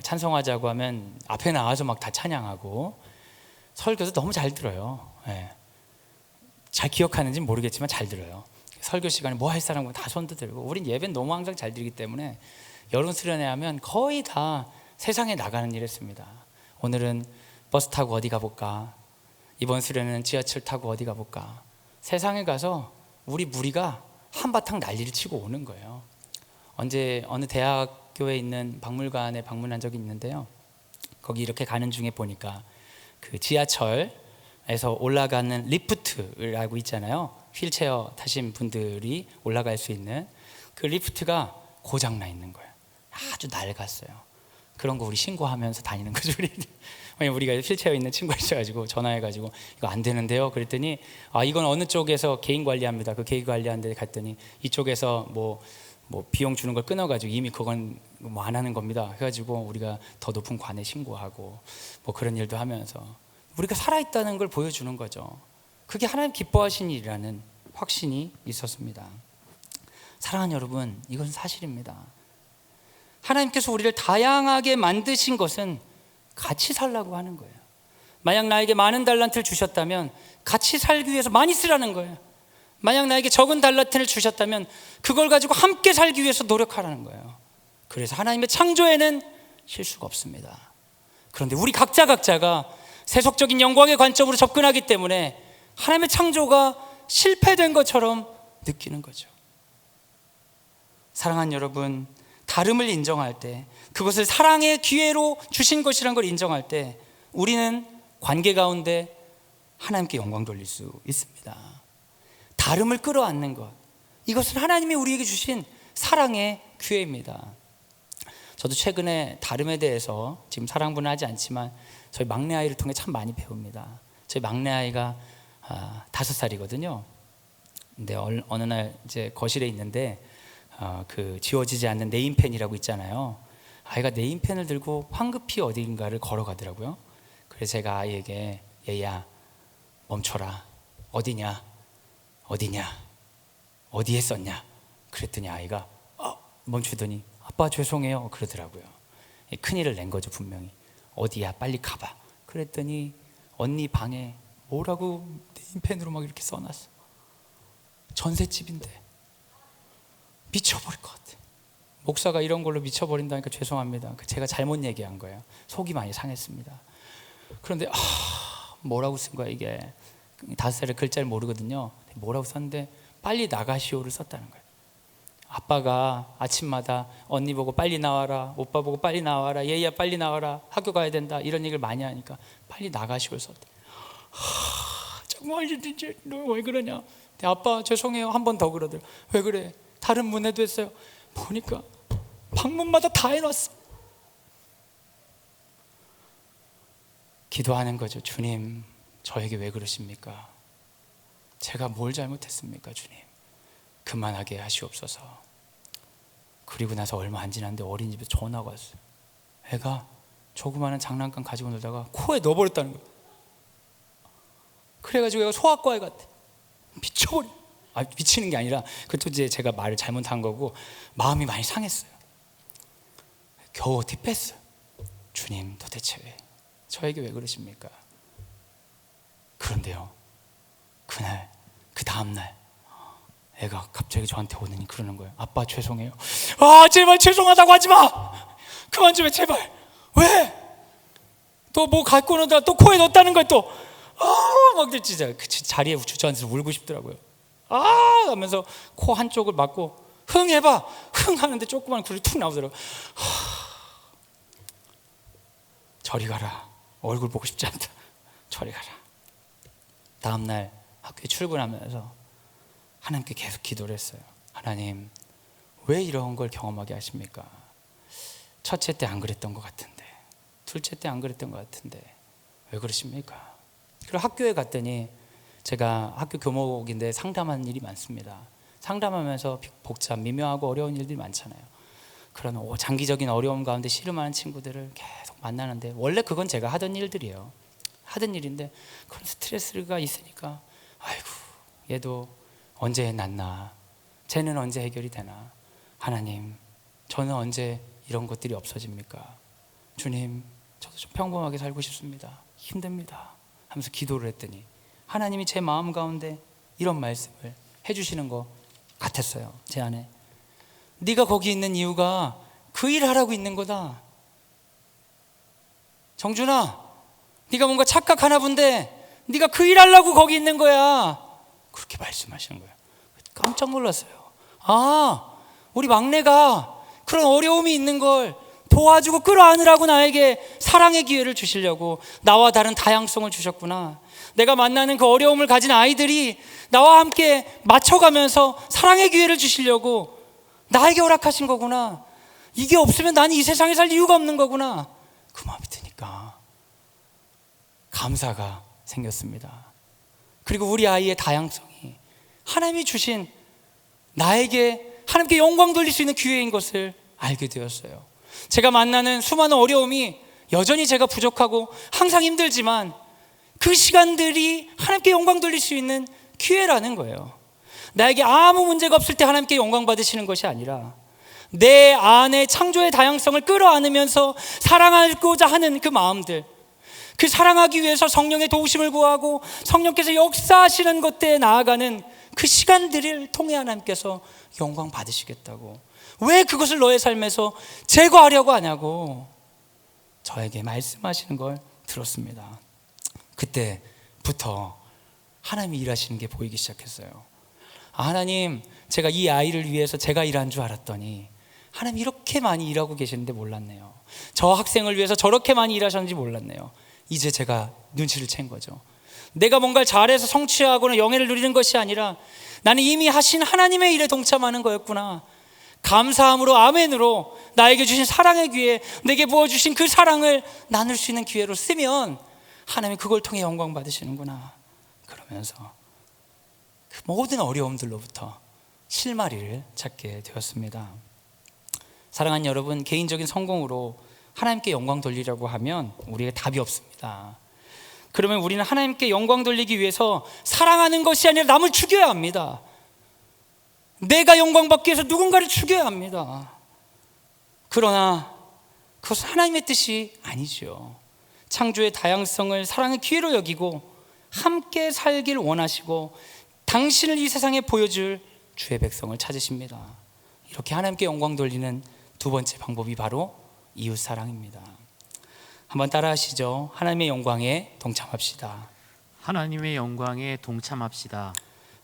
찬송하자고 하면 앞에 나와서 막 다 찬양하고, 설교도 너무 잘 들어요. 잘 기억하는지는 모르겠지만 잘 들어요. 설교 시간에 뭐 할 사람은 다 손도 들고, 우린 예배는 너무 항상 잘 드리기 때문에 여름 수련회 하면 거의 다 세상에 나가는 일 했습니다. 오늘은 버스 타고 어디 가볼까? 이번 수련회는 지하철 타고 어디 가볼까? 세상에 가서 우리 무리가 한바탕 난리를 치고 오는 거예요. 언제 어느 대학교에 있는 박물관에 방문한 적이 있는데요. 거기 이렇게 가는 중에 보니까 그 지하철에서 올라가는 리프트라고 있잖아요. 휠체어 타신 분들이 올라갈 수 있는 그 리프트가 고장나 있는 거예요. 아주 낡았어요. 그런 거 우리 신고하면서 다니는 거죠. 우리가 휠체어 있는 친구가 있어가지고 전화해가지고 이거 안 되는데요. 그랬더니 이건 어느 쪽에서 개인 관리합니다. 그 개인 관리하는 데 갔더니 이쪽에서 뭐 비용 주는 걸 끊어가지고 이미 그건 뭐 안 하는 겁니다. 해가지고 우리가 더 높은 관에 신고하고 뭐 그런 일도 하면서 우리가 살아있다는 걸 보여주는 거죠. 그게 하나님 기뻐하신 일이라는 확신이 있었습니다. 사랑하는 여러분, 이것은 사실입니다. 하나님께서 우리를 다양하게 만드신 것은 같이 살라고 하는 거예요. 만약 나에게 많은 달란트를 주셨다면 같이 살기 위해서 많이 쓰라는 거예요. 만약 나에게 적은 달란트를 주셨다면 그걸 가지고 함께 살기 위해서 노력하라는 거예요. 그래서 하나님의 창조에는 실수가 없습니다. 그런데 우리 각자가 세속적인 영광의 관점으로 접근하기 때문에 하나님의 창조가 실패된 것처럼 느끼는 거죠. 사랑하는 여러분, 다름을 인정할 때, 그것을 사랑의 기회로 주신 것이라는 걸 인정할 때 우리는 관계 가운데 하나님께 영광 돌릴 수 있습니다. 다름을 끌어안는 것, 이것은 하나님이 우리에게 주신 사랑의 기회입니다. 저도 최근에 다름에 대해서 지금 사랑분은 하지 않지만 저희 막내 아이를 통해 참 많이 배웁니다. 저희 막내 아이가 5살이거든요. 근데 어느 날 이제 거실에 있는데 그 지워지지 않는 네임펜이라고 있잖아요. 아이가 네임펜을 들고 황급히 어딘가를 걸어가더라고요. 그래서 제가 아이에게 얘야 멈춰라. 어디냐? 어디에 썼냐? 그랬더니 아이가 멈추더니 아빠 죄송해요 그러더라고요. 큰일을 낸 거죠 분명히. 어디야 빨리 가봐. 그랬더니 언니 방에 뭐라고 네임펜으로 막 이렇게 써놨어. 전셋집인데 미쳐버릴 것 같아. 목사가 이런 걸로 미쳐버린다니까 죄송합니다. 제가 잘못 얘기한 거예요. 속이 많이 상했습니다. 그런데 뭐라고 쓴 거야 이게. 5살에 글자를 모르거든요. 뭐라고 썼는데 빨리 나가시오를 썼다는 거예요. 아빠가 아침마다 언니 보고 빨리 나와라, 오빠 보고 빨리 나와라, 얘야 빨리 나와라, 학교 가야 된다 이런 얘기를 많이 하니까 빨리 나가시오를 썼대. 정말 이제 너 왜 그러냐. 아빠 죄송해요 한 번 더 그러더라. 왜 그래? 다른 문에도 했어요. 보니까 방문마다 다 해놨어. 기도하는 거죠. 주님 저에게 왜 그러십니까? 제가 뭘 잘못했습니까 주님? 그만하게 하시옵소서. 그리고 나서 얼마 안 지났는데 어린이집에 전화가 왔어요. 애가 조그마한 장난감 가지고 놀다가 코에 넣어버렸다는 거예요. 그래가지고 애가 소아과에 갔대. 미쳐버려. 미치는 게 아니라 그것도 이제 제가 말을 잘못한 거고 마음이 많이 상했어요. 겨우 어떻게 뺐어요. 주님 도대체 왜 저에게 왜 그러십니까? 그런데요 그날 그 다음날 애가 갑자기 저한테 오더니 그러는 거예요. 아빠 죄송해요. 제발 죄송하다고 하지마. 그만 좀 해 제발. 왜? 또 뭐 갖고 오는다 또 코에 넣었다는 거야 또. 막 진짜 그 자리에 주저앉아서 울고 싶더라고요. 하면서 코 한쪽을 막고 흥 해봐. 흥 하는데 조그만 굴이 툭 나오더라고요. 저리 가라. 얼굴 보고 싶지 않다. 저리 가라. 다음날 학교에 출근하면서 하나님께 계속 기도를 했어요. 하나님 왜 이런 걸 경험하게 하십니까? 첫째 때 안 그랬던 것 같은데, 둘째 때 안 그랬던 것 같은데 왜 그러십니까? 그리고 학교에 갔더니 제가 학교 교목인데 상담하는 일이 많습니다. 상담하면서 복잡, 미묘하고 어려운 일들이 많잖아요. 그런 장기적인 어려움 가운데 씨름하는 친구들을 계속 만나는데 원래 그건 제가 하던 일들이에요. 하던 일인데 그런 스트레스가 있으니까 아이고 얘도 언제 낫나, 쟤는 언제 해결이 되나, 하나님 저는 언제 이런 것들이 없어집니까? 주님 저도 좀 평범하게 살고 싶습니다. 힘듭니다 하면서 기도를 했더니 하나님이 제 마음 가운데 이런 말씀을 해주시는 것 같았어요. 제 안에 네가 거기 있는 이유가 그 일 하라고 있는 거다. 정준아 네가 뭔가 착각하나 본데 네가 그 일 하려고 거기 있는 거야. 그렇게 말씀하시는 거예요. 깜짝 놀랐어요. 우리 막내가 그런 어려움이 있는 걸 도와주고 끌어안으라고 나에게 사랑의 기회를 주시려고 나와 다른 다양성을 주셨구나. 내가 만나는 그 어려움을 가진 아이들이 나와 함께 맞춰가면서 사랑의 기회를 주시려고 나에게 허락하신 거구나. 이게 없으면 나는 이 세상에 살 이유가 없는 거구나. 그 마음이 드니까 감사가 생겼습니다. 그리고 우리 아이의 다양성이 하나님이 주신 나에게 하나님께 영광 돌릴 수 있는 기회인 것을 알게 되었어요. 제가 만나는 수많은 어려움이 여전히 제가 부족하고 항상 힘들지만 그 시간들이 하나님께 영광 돌릴 수 있는 기회라는 거예요. 나에게 아무 문제가 없을 때 하나님께 영광 받으시는 것이 아니라 내 안에 창조의 다양성을 끌어안으면서 사랑하고자 하는 그 마음들, 그 사랑하기 위해서 성령의 도우심을 구하고 성령께서 역사하시는 것들에 나아가는 그 시간들을 통해 하나님께서 영광 받으시겠다고, 왜 그것을 너의 삶에서 제거하려고 하냐고 저에게 말씀하시는 걸 들었습니다. 그때부터 하나님이 일하시는 게 보이기 시작했어요. 하나님, 제가 이 아이를 위해서 제가 일한 줄 알았더니 하나님 이렇게 많이 일하고 계시는데 몰랐네요. 저 학생을 위해서 저렇게 많이 일하셨는지 몰랐네요. 이제 제가 눈치를 챈 거죠. 내가 뭔가를 잘해서 성취하거나 영예를 누리는 것이 아니라 나는 이미 하신 하나님의 일에 동참하는 거였구나. 감사함으로, 아멘으로 나에게 주신 사랑의 기회, 내게 부어주신 그 사랑을 나눌 수 있는 기회로 쓰면 하나님이 그걸 통해 영광 받으시는구나. 그러면서 그 모든 어려움들로부터 실마리를 찾게 되었습니다. 사랑하는 여러분, 개인적인 성공으로 하나님께 영광 돌리려고 하면 우리에게 답이 없습니다. 그러면 우리는 하나님께 영광 돌리기 위해서 사랑하는 것이 아니라 남을 죽여야 합니다. 내가 영광 받기 위해서 누군가를 죽여야 합니다. 그러나 그것은 하나님의 뜻이 아니죠. 창조의 다양성을 사랑의 기회로 여기고 함께 살길 원하시고 당신을 이 세상에 보여줄 주의 백성을 찾으십니다. 이렇게 하나님께 영광 돌리는 두 번째 방법이 바로 이웃 사랑입니다. 한번 따라하시죠. 하나님의 영광에 동참합시다. 하나님의 영광에 동참합시다.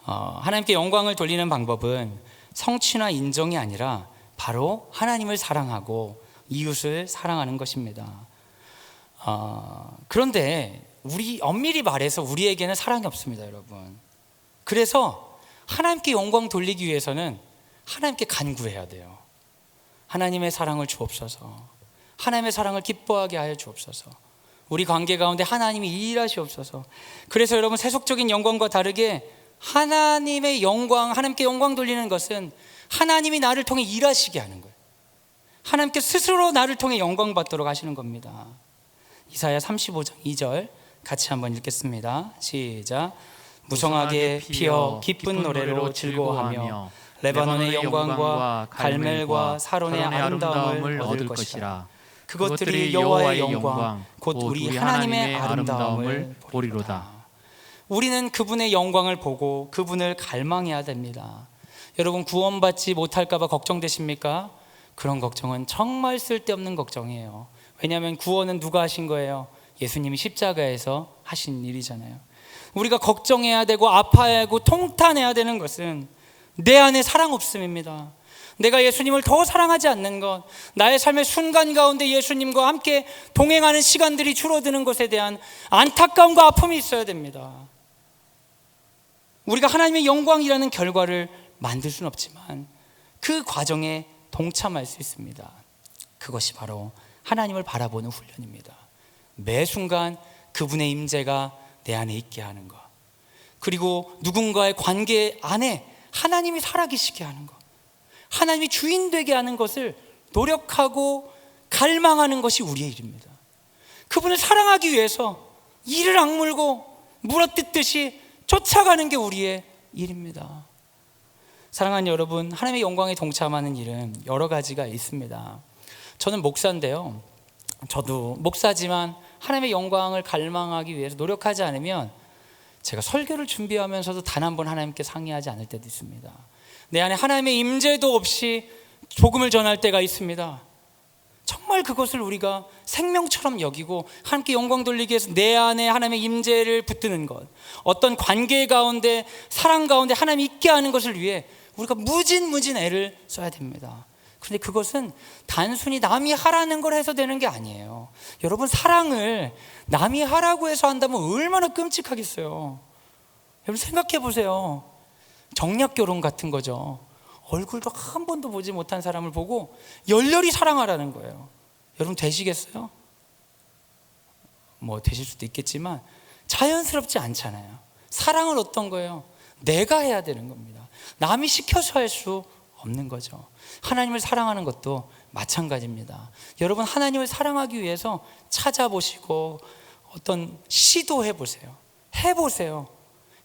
하나님께 영광을 돌리는 방법은 성취나 인정이 아니라 바로 하나님을 사랑하고 이웃을 사랑하는 것입니다. 그런데 엄밀히 말해서 우리에게는 사랑이 없습니다, 여러분. 그래서 하나님께 영광 돌리기 위해서는 하나님께 간구해야 돼요. 하나님의 사랑을 주옵소서. 하나님의 사랑을 기뻐하게 하여 주옵소서. 우리 관계 가운데 하나님이 일하시옵소서. 그래서 여러분, 세속적인 영광과 다르게 하나님의 영광, 하나님께 영광 돌리는 것은 하나님이 나를 통해 일하시게 하는 거예요. 하나님께 스스로 나를 통해 영광 받도록 하시는 겁니다. 이사야 35장 2절 같이 한번 읽겠습니다. 시작. 무성하게 피어 기쁜 노래로 즐거워하며 레바논의 영광과 갈멜과 사론의 아름다움을 얻을 것이라. 그것들이 여호와의 영광 곧 우리 하나님의 아름다움을 보리로다. 우리는 그분의 영광을 보고 그분을 갈망해야 됩니다. 여러분, 구원받지 못할까 봐 걱정되십니까? 그런 걱정은 정말 쓸데없는 걱정이에요. 왜냐하면 구원은 누가 하신 거예요? 예수님이 십자가에서 하신 일이잖아요. 우리가 걱정해야 되고 아파해야 하고 통탄해야 되는 것은 내 안에 사랑 없음입니다. 내가 예수님을 더 사랑하지 않는 것, 나의 삶의 순간 가운데 예수님과 함께 동행하는 시간들이 줄어드는 것에 대한 안타까움과 아픔이 있어야 됩니다. 우리가 하나님의 영광이라는 결과를 만들 수는 없지만 그 과정에 동참할 수 있습니다. 그것이 바로 하나님을 바라보는 훈련입니다. 매 순간 그분의 임재가 내 안에 있게 하는 것, 그리고 누군가의 관계 안에 하나님이 살아계시게 하는 것, 하나님이 주인 되게 하는 것을 노력하고 갈망하는 것이 우리의 일입니다. 그분을 사랑하기 위해서 이를 악물고 물어뜯듯이 쫓아가는 게 우리의 일입니다. 사랑하는 여러분, 하나님의 영광에 동참하는 일은 여러 가지가 있습니다. 저는 목사인데요, 저도 목사지만 하나님의 영광을 갈망하기 위해서 노력하지 않으면 제가 설교를 준비하면서도 단 한 번 하나님께 상의하지 않을 때도 있습니다. 내 안에 하나님의 임재도 없이 복음을 전할 때가 있습니다. 정말 그것을 우리가 생명처럼 여기고 하나님께 영광 돌리기 위해서 내 안에 하나님의 임재를 붙드는 것, 어떤 관계 가운데 사랑 가운데 하나님이 있게 하는 것을 위해 우리가 무진 애를 써야 됩니다. 그런데 그것은 단순히 남이 하라는 걸 해서 되는 게 아니에요. 여러분, 사랑을 남이 하라고 해서 한다면 얼마나 끔찍하겠어요. 여러분, 생각해 보세요. 정략 결혼 같은 거죠. 얼굴도 한 번도 보지 못한 사람을 보고 열렬히 사랑하라는 거예요. 여러분, 되시겠어요? 뭐 되실 수도 있겠지만 자연스럽지 않잖아요. 사랑은 어떤 거예요? 내가 해야 되는 겁니다. 남이 시켜서 할 수 없는 거죠. 하나님을 사랑하는 것도 마찬가지입니다. 여러분, 하나님을 사랑하기 위해서 찾아보시고 어떤 시도해 보세요. 해보세요.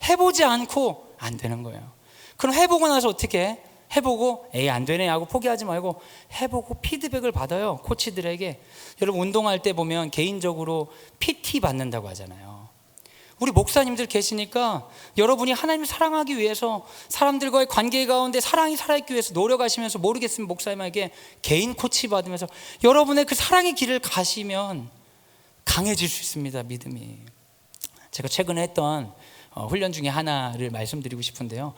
해보지 않고 안 되는 거예요. 그럼 해보고 나서 어떻게 해? 해보고 에이 안 되네 하고 포기하지 말고 해보고 피드백을 받아요. 코치들에게. 여러분 운동할 때 보면 개인적으로 PT 받는다고 하잖아요. 우리 목사님들 계시니까 여러분이 하나님을 사랑하기 위해서 사람들과의 관계 가운데 사랑이 살아있기 위해서 노력하시면서 모르겠으면 목사님에게 개인 코치 받으면서 여러분의 그 사랑의 길을 가시면 강해질 수 있습니다. 믿음이. 제가 최근에 했던 훈련 중에 하나를 말씀드리고 싶은데요.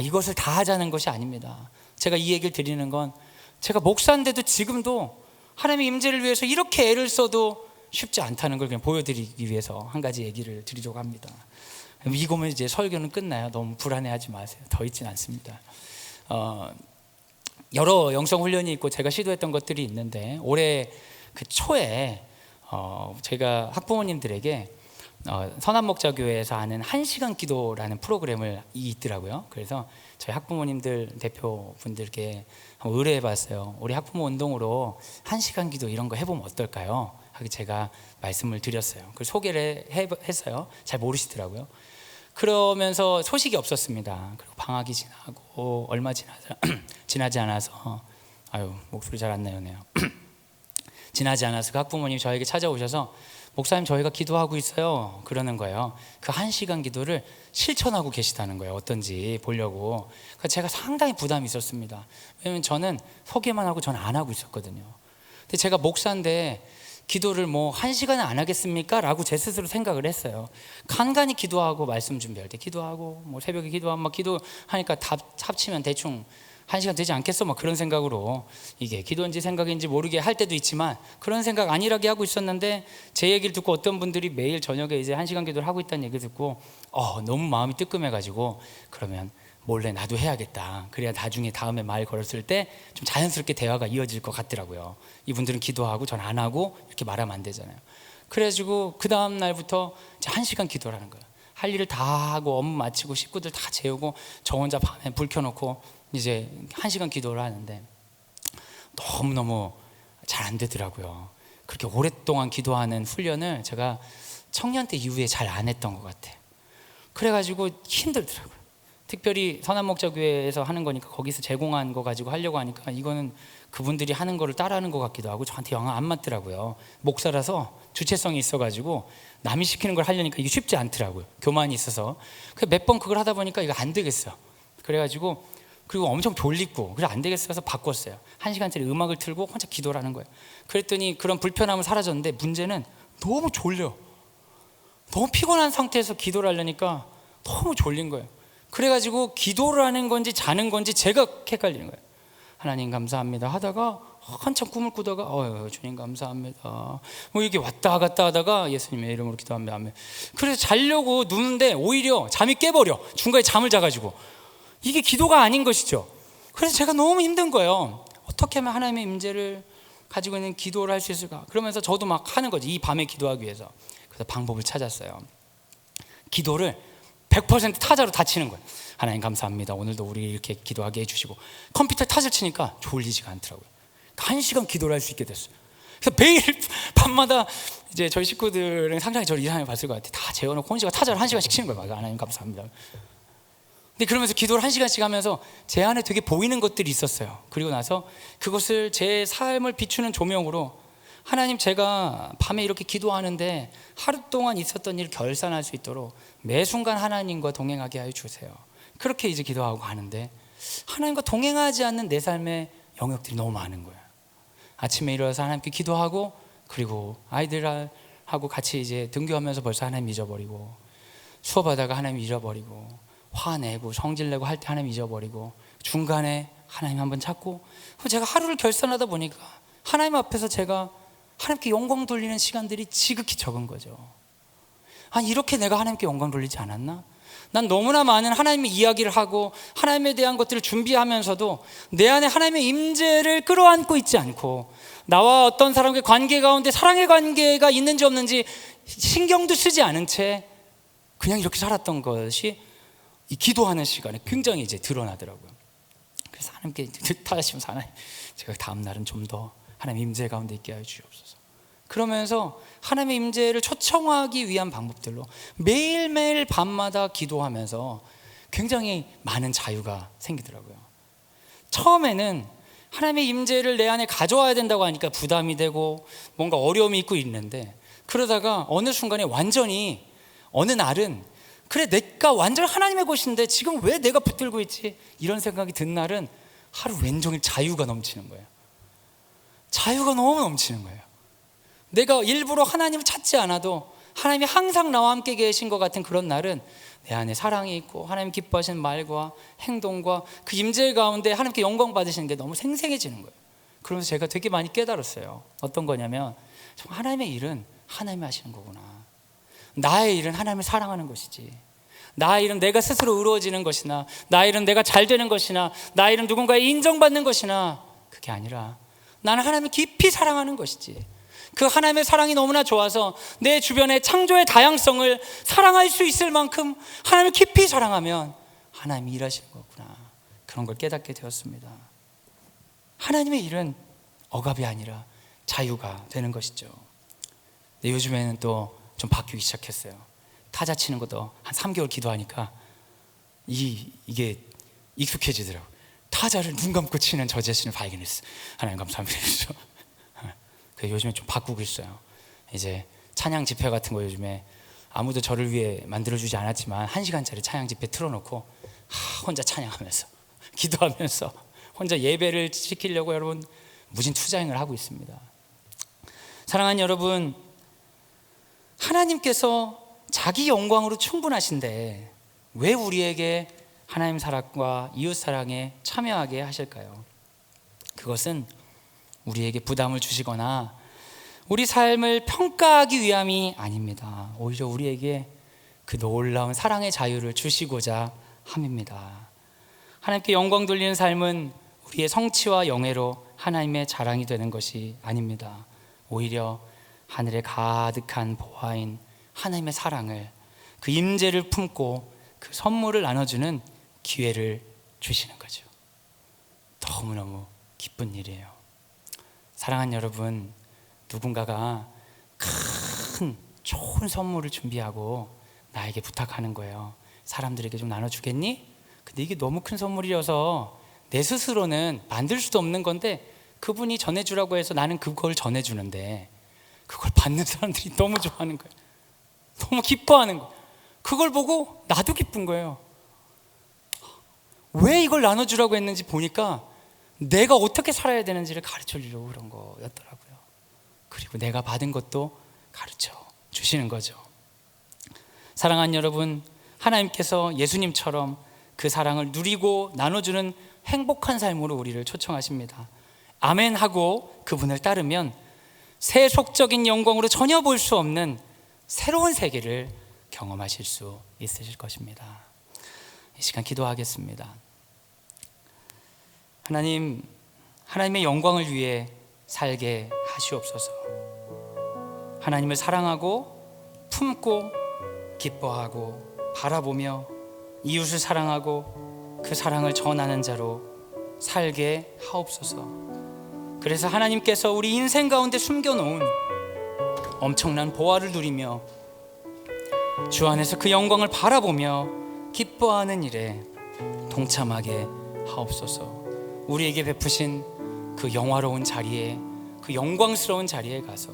이것을 다 하자는 것이 아닙니다. 제가 이 얘기를 드리는 건 제가 목사인데도 지금도 하나님의 임재를 위해서 이렇게 애를 써도 쉽지 않다는 걸 그냥 보여드리기 위해서 한 가지 얘기를 드리려고 합니다. 이거면 이제 설교는 끝나요. 너무 불안해하지 마세요. 더 있진 않습니다. 여러 영성 훈련이 있고 제가 시도했던 것들이 있는데 올해 그 초에 제가 학부모님들에게 선한목자교회에서 하는 1시간 기도라는 프로그램을 있더라고요. 그래서 저희 학부모님들 대표분들께 한번 의뢰해봤어요. 우리 학부모 운동으로 1시간 기도 이런 거 해보면 어떨까요? 하고 제가 말씀을 드렸어요. 그걸 소개를 했어요. 잘 모르시더라고요. 그러면서 소식이 없었습니다. 그리고 방학이 지나고 얼마 지나지 않아서 목소리 잘 안 나오네요. 지나지 않아서 그 학부모님이 저에게 찾아오셔서 목사님 저희가 기도하고 있어요 그러는 거예요. 그 1시간 기도를 실천하고 계시다는 거예요. 어떤지 보려고. 그러니까 제가 상당히 부담이 있었습니다. 왜냐하면 저는 소개만 하고 저는 안 하고 있었거든요. 근데 제가 목사인데 기도를 뭐 1시간은 안 하겠습니까? 라고 제 스스로 생각을 했어요. 간간히 기도하고 말씀 준비할 때 기도하고 뭐 새벽에 기도하면 막 기도하니까 다 합치면 대충 1시간 되지 않겠어? 막 그런 생각으로 이게 기도인지 생각인지 모르게 할 때도 있지만 그런 생각 안일하게 하고 있었는데 제 얘기를 듣고 어떤 분들이 매일 저녁에 이제 1시간 기도를 하고 있다는 얘기 듣고 너무 마음이 뜨끔해가지고 그러면 몰래 나도 해야겠다. 그래야 나중에 다음에 말 걸었을 때 좀 자연스럽게 대화가 이어질 것 같더라고요. 이분들은 기도하고 전 안 하고 이렇게 말하면 안 되잖아요. 그래가지고 그 다음 날부터 이제 1시간 기도를 하는 거예요. 할 일을 다 하고 업무 마치고 식구들 다 재우고 저 혼자 밤에 불 켜놓고 이제 1시간 기도를 하는데 너무너무 잘 안 되더라고요. 그렇게 오랫동안 기도하는 훈련을 제가 청년 때 이후에 잘 안 했던 것 같아요. 그래가지고 힘들더라고요. 특별히 선한목자교회에서 하는 거니까 거기서 제공한 거 가지고 하려고 하니까 이거는 그분들이 하는 거를 따라하는 것 같기도 하고 저한테 영 안 맞더라고요. 목사라서 주체성이 있어가지고 남이 시키는 걸 하려니까 이게 쉽지 않더라고요. 교만이 있어서. 몇 번 그걸 하다 보니까 이거 안 되겠어. 그래가지고 그리고 엄청 졸리고 그래 안 되겠어 해서 바꿨어요. 1시간짜리 음악을 틀고 혼자 기도를 하는 거예요. 그랬더니 그런 불편함은 사라졌는데 문제는 너무 졸려. 너무 피곤한 상태에서 기도를 하려니까 너무 졸린 거예요. 그래가지고 기도를 하는 건지 자는 건지 제가 헷갈리는 거예요. 하나님 감사합니다 하다가 한참 꿈을 꾸다가 주님 감사합니다 뭐 이렇게 왔다 갔다 하다가 예수님의 이름으로 기도합니다 아멘. 그래서 자려고 누는데 오히려 잠이 깨버려. 중간에 잠을 자가지고 이게 기도가 아닌 것이죠. 그래서 제가 너무 힘든 거예요. 어떻게 하면 하나님의 임재를 가지고 있는 기도를 할 수 있을까. 그러면서 저도 막 하는 거지. 이 밤에 기도하기 위해서. 그래서 방법을 찾았어요. 기도를 100% 타자로 다 치는 거예요. 하나님 감사합니다 오늘도 우리 이렇게 기도하게 해주시고. 컴퓨터에 타자를 치니까 졸리지가 않더라고요. 1시간 기도를 할 수 있게 됐어요. 그래서 매일 밤마다 이제 저희 식구들은 상당히 저를 이상하게 봤을 것 같아요. 다 재워놓고 혼자가 타자를 1시간씩 치는 거예요. 하나님 감사합니다. 근데 그러면서 기도를 1시간씩 하면서 제 안에 되게 보이는 것들이 있었어요. 그리고 나서 그것을 제 삶을 비추는 조명으로 하나님 제가 밤에 이렇게 기도하는데 하루 동안 있었던 일을 결산할 수 있도록 매 순간 하나님과 동행하게 하여 주세요. 그렇게 이제 기도하고 가는데 하나님과 동행하지 않는 내 삶의 영역들이 너무 많은 거예요. 아침에 일어나서 하나님께 기도하고 그리고 아이들하고 같이 이제 등교하면서 벌써 하나님 잊어버리고 수업하다가 하나님 잊어버리고 화내고 성질내고 할 때 하나님 잊어버리고 중간에 하나님 한번 찾고 제가 하루를 결산하다 보니까 하나님 앞에서 제가 하나님께 영광 돌리는 시간들이 지극히 적은 거죠. 이렇게 내가 하나님께 영광 돌리지 않았나? 난 너무나 많은 하나님의 이야기를 하고 하나님에 대한 것들을 준비하면서도 내 안에 하나님의 임재를 끌어안고 있지 않고 나와 어떤 사람과의 관계 가운데 사랑의 관계가 있는지 없는지 신경도 쓰지 않은 채 그냥 이렇게 살았던 것이 이 기도하는 시간에 굉장히 이제 드러나더라고요. 그래서 하나님께 타자시면서 하나님 제가 다음 날은 좀 더 하나님 임재 가운데 있게 하여 주옵소서. 그러면서 하나님의 임재를 초청하기 위한 방법들로 매일매일 밤마다 기도하면서 굉장히 많은 자유가 생기더라고요. 처음에는 하나님의 임재를 내 안에 가져와야 된다고 하니까 부담이 되고 뭔가 어려움이 있고 있는데, 그러다가 어느 순간에 완전히 어느 날은 그래 내가 완전 하나님의 것인데 지금 왜 내가 붙들고 있지? 이런 생각이 든 날은 하루 왼종일 자유가 넘치는 거예요. 자유가 너무 넘치는 거예요. 내가 일부러 하나님을 찾지 않아도 하나님이 항상 나와 함께 계신 것 같은 그런 날은 내 안에 사랑이 있고 하나님 기뻐하시는 말과 행동과 그 임재 가운데 하나님께 영광 받으시는 게 너무 생생해지는 거예요. 그러면서 제가 되게 많이 깨달았어요. 어떤 거냐면, 정말 하나님의 일은 하나님이 하시는 거구나. 나의 일은 하나님을 사랑하는 것이지, 나의 일은 내가 스스로 의로워지는 것이나, 나의 일은 내가 잘 되는 것이나, 나의 일은 누군가에 인정받는 것이나, 그게 아니라 나는 하나님을 깊이 사랑하는 것이지, 그 하나님의 사랑이 너무나 좋아서 내 주변의 창조의 다양성을 사랑할 수 있을 만큼 하나님을 깊이 사랑하면 하나님이 일하시는 거구나, 그런 걸 깨닫게 되었습니다. 하나님의 일은 억압이 아니라 자유가 되는 것이죠. 근데 요즘에는 또 좀 바뀌기 시작했어요. 타자 치는 것도 한 3개월 기도하니까 이게 익숙해지더라고요. 타자를 눈 감고 치는 저 자신을 발견했어요. 하나님 감사합니다. 그래서 요즘에 좀 바꾸고 있어요. 이제 찬양 집회 같은 거 요즘에 아무도 저를 위해 만들어주지 않았지만 1시간짜리 찬양 집회 틀어놓고 혼자 찬양하면서 기도하면서 혼자 예배를 지키려고 여러분 무진 투자행을 하고 있습니다. 사랑하는 여러분, 하나님께서 자기 영광으로 충분하신데 왜 우리에게 하나님 사랑과 이웃 사랑에 참여하게 하실까요? 그것은 우리에게 부담을 주시거나 우리 삶을 평가하기 위함이 아닙니다. 오히려 우리에게 그 놀라운 사랑의 자유를 주시고자 함입니다. 하나님께 영광 돌리는 삶은 우리의 성취와 영예로 하나님의 자랑이 되는 것이 아닙니다. 오히려 하늘에 가득한 보화인 하나님의 사랑을, 그 임재를 품고 그 선물을 나눠주는 기회를 주시는 거죠. 너무너무 기쁜 일이에요. 사랑하는 여러분, 누군가가 큰 좋은 선물을 준비하고 나에게 부탁하는 거예요. 사람들에게 좀 나눠주겠니? 근데 이게 너무 큰 선물이어서 내 스스로는 만들 수도 없는 건데 그분이 전해주라고 해서 나는 그걸 전해주는데, 그걸 받는 사람들이 너무 좋아하는 거예요. 너무 기뻐하는 거예요. 그걸 보고 나도 기쁜 거예요. 왜 이걸 나눠주라고 했는지 보니까 내가 어떻게 살아야 되는지를 가르쳐 주려고 그런 거였더라고요. 그리고 내가 받은 것도 가르쳐 주시는 거죠. 사랑하는 여러분, 하나님께서 예수님처럼 그 사랑을 누리고 나눠주는 행복한 삶으로 우리를 초청하십니다. 아멘 하고 그분을 따르면 세속적인 영광으로 전혀 볼 수 없는 새로운 세계를 경험하실 수 있으실 것입니다. 이 시간 기도하겠습니다. 하나님, 하나님의 영광을 위해 살게 하시옵소서. 하나님을 사랑하고 품고 기뻐하고 바라보며 이웃을 사랑하고 그 사랑을 전하는 자로 살게 하옵소서. 그래서 하나님께서 우리 인생 가운데 숨겨놓은 엄청난 보화를 누리며 주 안에서 그 영광을 바라보며 기뻐하는 일에 동참하게 하옵소서. 우리에게 베푸신 그 영화로운 자리에, 그 영광스러운 자리에 가서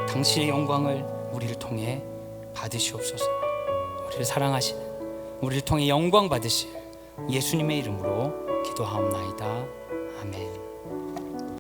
당신의 영광을 우리를 통해 받으시옵소서. 우리를 사랑하시는, 우리를 통해 영광 받으실 예수님의 이름으로 기도하옵나이다. 아멘.